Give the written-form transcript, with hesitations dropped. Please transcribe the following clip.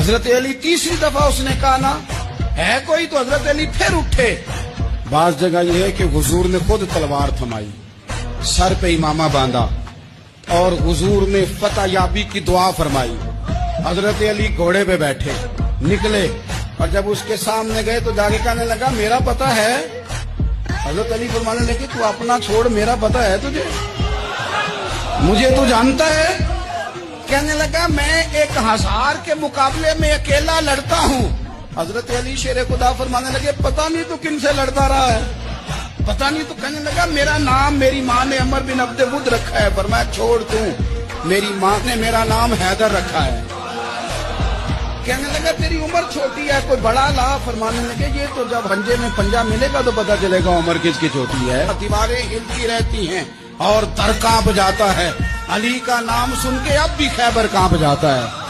हजरत अली तीसरी दफा उसने कहा ना है कोई, तो हजरत अली फिर उठे। बाज जगह यह है कि हुजूर ने खुद तलवार थमाई, सर पे इमामा बांधा और हुजूर ने फतह याबी की दुआ फरमाई। हजरत अली घोड़े पे बैठे निकले और जब उसके सामने गए तो जाके कहने लगा मेरा पता है। हजरत अली फरमाने लगे तू अपना छोड़, मेरा पता है तुझे, मुझे तू जानता है। कहने लगा मैं 1000 के मुकाबले में अकेला लड़ता हूँ। हजरत अली शेर खुदा फरमाने लगे पता नहीं तू किन से लड़ता रहा है, पता नहीं। तो कहने लगा मेरा नाम मेरी माँ ने अमर बिन अब्द वुद रखा है, पर मैं छोड़ तू, मेरी माँ ने मेरा नाम हैदर रखा है। कहने लगा तेरी उम्र छोटी है, कोई बड़ा ला। फरमाने लगे ये तो जब हंजे में पंजा मिलेगा तो पता चलेगा उम्र किसकी छोटी है। दीवारें हिलती रहती हैं और दर कांप जाता है। अली का नाम सुन के अब भी खैबर कांप जाता है।